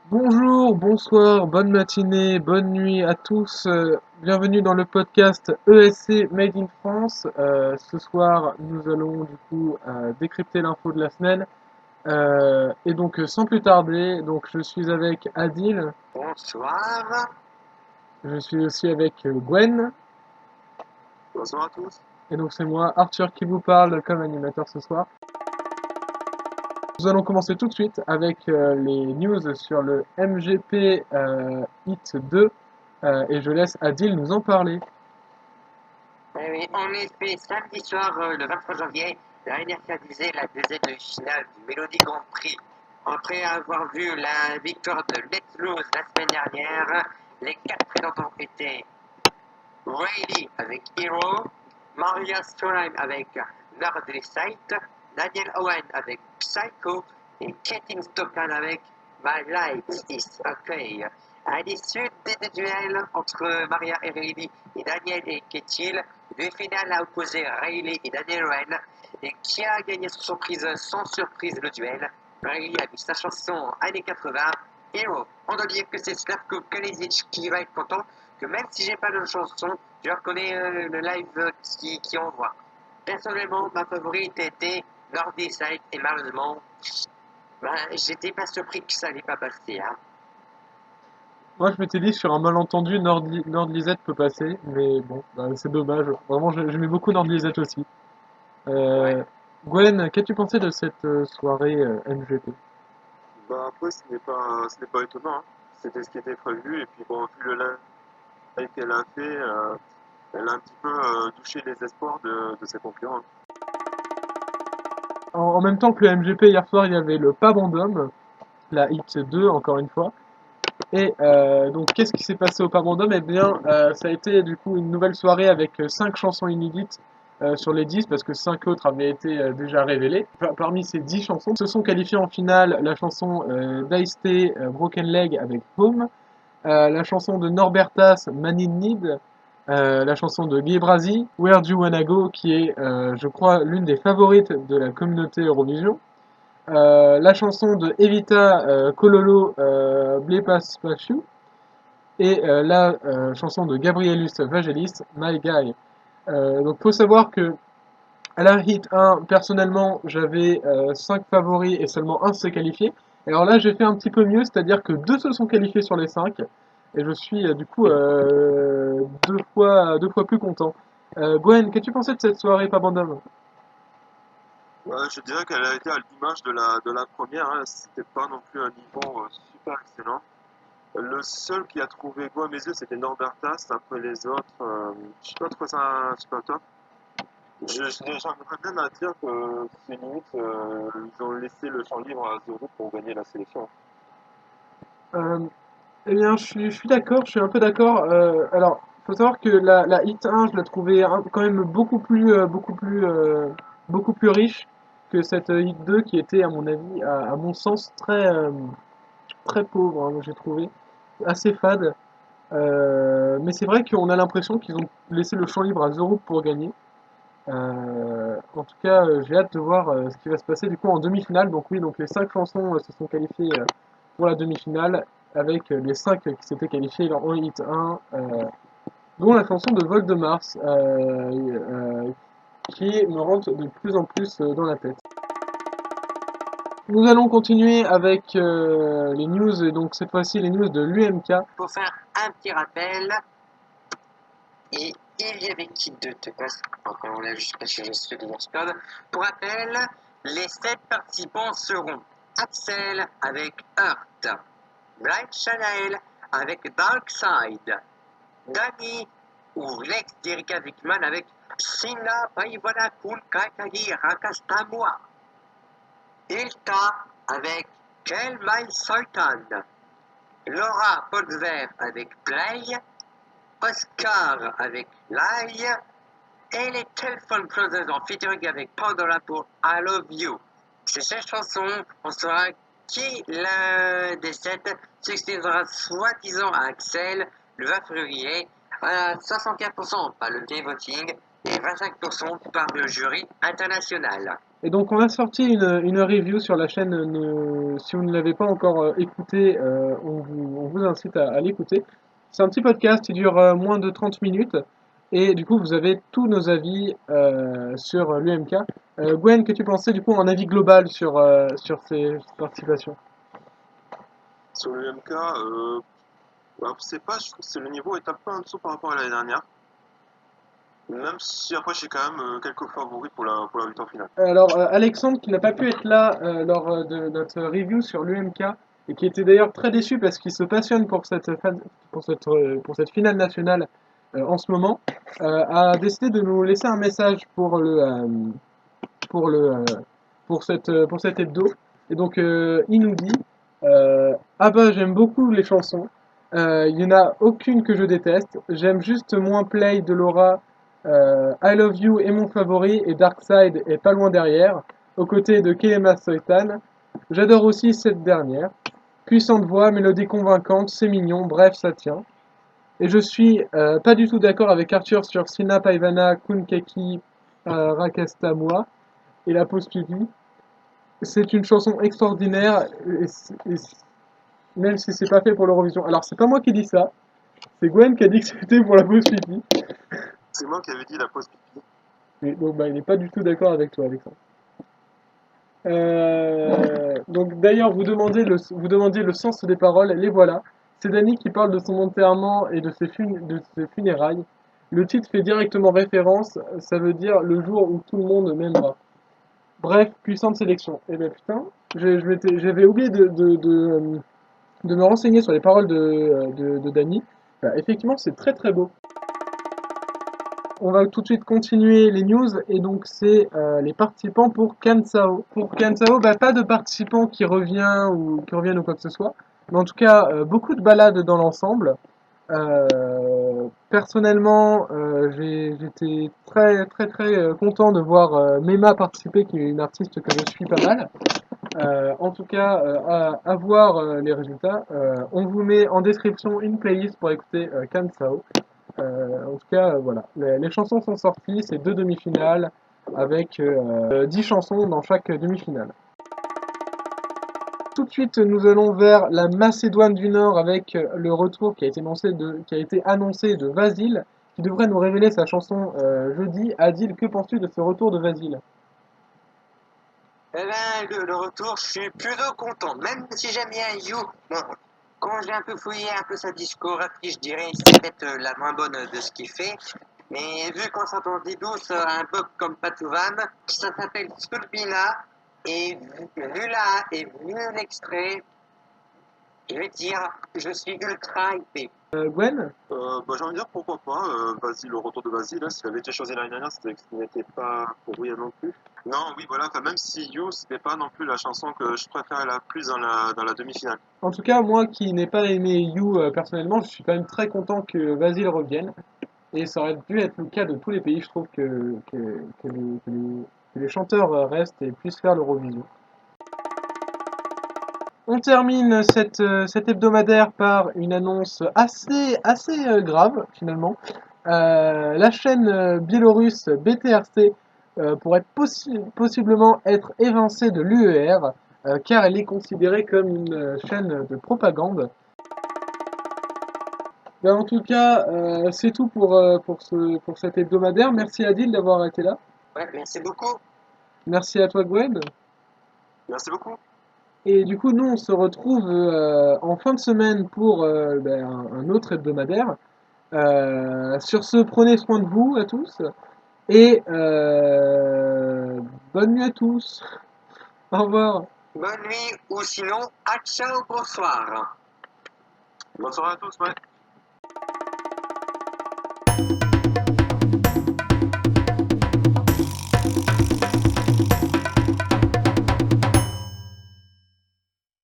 Bonjour, bonsoir, bonne matinée, bonne nuit à tous. Bienvenue dans le podcast ESC Made in France. Ce soir, nous allons du coup décrypter l'info de la semaine. Et donc, sans plus tarder, donc je suis avec Adil, Bonsoir. je suis aussi avec Gwen, Bonsoir à tous. et donc c'est moi, Arthur, qui vous parle comme animateur ce soir. Nous allons commencer tout de suite avec les news sur le MGP Hit 2, et je laisse Adil nous en parler. Eh oui, en effet, samedi soir, le 23 janvier, la NRC a diffusé la deuxième finale du Melody Grand Prix. Après avoir vu la victoire de Let's Lose la semaine dernière, les 4 prétendants étaient Rayleigh avec Hero, Maria Stonheim avec Northside, Daniel Owen avec Psycho et Katie Stockton avec My Life is Okay. À l'issue des deux duels entre Maria et Rayleigh et Daniel et Ketil, le final a opposé Rayleigh et Daniel Owen et qui a gagné sans surprise le duel. Rayleigh a mis sa chanson années 80, Hero. On doit dire que c'est Slavko Kalisic qui va être content, que même si j'ai pas de chanson, je reconnais le live qui envoie. Personnellement, ma favorite était Northside et malheureusement, j'étais pas surpris que ça n'allait pas passer. Hein. Moi, je m'étais dit sur un malentendu, Nord-Lisette peut passer, mais bon, bah, c'est dommage. Vraiment, j'aimais beaucoup Nord-Lisette aussi. Ouais. Euh, Gwen, qu'as-tu pensé de cette soirée MGP? Bah après, ce n'est pas étonnant, hein. C'était ce qui était prévu. Et puis bon, vu le live qu'elle a fait, elle a un petit peu touché les espoirs de ses concurrents. En même temps que le MGP, hier soir, il y avait le Pas Bandom, la Hit 2, encore une fois. Et donc, qu'est-ce qui s'est passé au Pas Bandom? Eh bien, ça a été du coup une nouvelle soirée avec 5 chansons inédites sur les 10, parce que 5 autres avaient été déjà révélées. Parmi ces 10 chansons, se sont qualifiées en finale la chanson d'Ice-T, Broken Leg avec Home, la chanson de Norbertas, Man in Need, la chanson de Guy Brasi, Where Do You Wanna Go, qui est, je crois, l'une des favorites de la communauté Eurovision, la chanson de Evita Kololo, Blepas Pashu, et la chanson de Gabrielus Vagelis, My Guy. Donc faut savoir que à la hit 1, personnellement, j'avais 5 favoris et seulement un s'est qualifié. Et alors là, j'ai fait un petit peu mieux, c'est-à-dire que 2 se sont qualifiés sur les 5. Et je suis du coup deux fois plus content. Gwen, qu'as-tu pensé de cette soirée pas bandam? Ouais, je dirais qu'elle a été à l'image de la première, hein. C'était pas non plus un niveau super excellent. Le seul qui a trouvé goût à mes yeux, c'était Norbertas. Après les autres, je sais pas trop ça super top. J'aimerais même à dire que c'est limite, ils ont laissé le champ libre à Zoro pour gagner la sélection. Euh, eh bien, je suis d'accord, je suis un peu d'accord. Alors, faut savoir que la hit 1, je la trouvais quand même beaucoup plus riche que cette hit 2 qui était, à mon avis, à mon sens, très pauvre, hein, j'ai trouvé, assez fade. Mais c'est vrai qu'on a l'impression qu'ils ont laissé le champ libre à The Roop pour gagner. En tout cas, j'ai hâte de voir ce qui va se passer du coup en demi-finale. Donc oui, donc les 5 chansons se sont qualifiées pour la demi-finale avec les 5 qui s'étaient qualifiés en hit 1, dont la chanson de Voldemars qui me rentre de plus en plus dans la tête. Nous allons continuer avec les news, et donc cette fois-ci les news de l'UMK. Pour faire un petit rappel, et il y avait qui de te passe. Enfin, là, je sais pas si je suis de code. Pour rappel, les 7 participants seront Axel avec Earth, Bright Chanel avec Dark Side, Danny ou l'ex d'Erika Wickman avec Sina Paivana Kun Kakagi Rakastamwa, Ilta avec Kel My Sultan, Laura Polver avec Play, Oscar avec Lai et les Telephone Closers en featuring avec Pandora pour I Love You. C'est cette chanson, on saura qui l'un des 7 succédera soi-disant à Axel le 20 février 64% par le télévoting et 25% par le jury international. Et donc on a sorti une review sur la chaîne, si vous ne l'avez pas encore écouté, on vous incite à l'écouter. C'est un petit podcast qui dure moins de 30 minutes et du coup vous avez tous nos avis sur l'UMK. Gwen, que tu pensais du coup en avis global sur ces participations? Sur le MK, alors, je sais pas, je trouve que le niveau est un peu en dessous par rapport à l'année dernière. Même si après j'ai quand même quelques favoris pour la victoire finale. Alors, Alexandre, qui n'a pas pu être là lors de notre review sur l'UMK, et qui était d'ailleurs très déçu parce qu'il se passionne pour cette finale nationale en ce moment, a décidé de nous laisser un message pour, le, euh, pour cette hebdo. Et donc, il nous dit ah bah, j'aime beaucoup les chansons. Il n'y en a aucune que je déteste. J'aime juste moins Play de Laura. I Love You est mon favori et Dark Side est pas loin derrière, aux côtés de Kelema Soitan. J'adore aussi cette dernière. Puissante voix, mélodie convaincante, c'est mignon, bref, ça tient. Et je suis pas du tout d'accord avec Arthur sur Sina Paivana Kunkeki Rakastamua et la pause pipi. C'est une chanson extraordinaire, même si c'est pas fait pour l'Eurovision. Alors, c'est pas moi qui dis ça, c'est Gwen qui a dit que c'était pour la pause pipi. C'est moi qui avais dit la pause pipi. Et donc, bah, il n'est pas du tout d'accord avec toi, Alexandre. Donc, d'ailleurs, vous demandiez le sens des paroles, les voilà. C'est Dany qui parle de son enterrement et de de ses funérailles. Le titre fait directement référence, ça veut dire le jour où tout le monde m'aimera. Bref, puissante sélection. Et ben putain, j'avais oublié de me renseigner sur les paroles de Dany. Bah, effectivement, c'est très très beau. On va tout de suite continuer les news et donc c'est les participants pour Kansao. Pour Kansao, bah, pas de participants qui reviennent ou quoi que ce soit, mais en tout cas beaucoup de balades dans l'ensemble. Personnellement, j'étais très très très content de voir Mema participer, qui est une artiste que je suis pas mal. En tout cas, à voir les résultats. On vous met en description une playlist pour écouter Kansao. En tout cas, voilà. Les chansons sont sorties, c'est deux demi-finales avec 10 chansons dans chaque demi-finale. Tout de suite, nous allons vers la Macédoine du Nord avec le retour qui a été annoncé de Vasile, qui devrait nous révéler sa chanson jeudi. Adil, que penses-tu de ce retour de Vasile? Eh ben, le retour, je suis plutôt content. Même si j'aime bien You, bon, quand j'ai un peu fouillé un peu sa discographie, je dirais que c'est peut-être la moins bonne de ce qu'il fait. Mais vu qu'on s'entendait douce, un pop comme Patouvan, ça s'appelle Stulpina, et vu l'extrait, je vais dire, je suis ultra hypé. Gwen? Bah, j'ai envie de dire pourquoi pas. Vas-y, le retour de Basile, s'il avait été choisi l'année dernière, ce n'était pas pour rien non plus. Non, oui, voilà, enfin, même si You, c'était pas non plus la chanson que je préférais la plus dans la demi-finale. En tout cas, moi qui n'ai pas aimé You personnellement, je suis quand même très content que Vasile revienne. Et ça aurait dû être le cas de tous les pays. Je trouve que les chanteurs restent et puissent faire l'Eurovision. On termine cet hebdomadaire par une annonce assez grave finalement. La chaîne biélorusse BTRC pourrait possiblement être évincée de l'UER car elle est considérée comme une chaîne de propagande. Ben, en tout cas, c'est tout pour cet hebdomadaire. Merci Adil d'avoir été là. Ouais, merci beaucoup. Merci à toi Gwen. Merci beaucoup. Et du coup, nous, on se retrouve en fin de semaine pour ben, un autre hebdomadaire. Sur ce, prenez soin de vous à tous. Et bonne nuit à tous. Au revoir. Bonne nuit, ou sinon, à ciao, bonsoir. Bonne soirée à tous, ouais.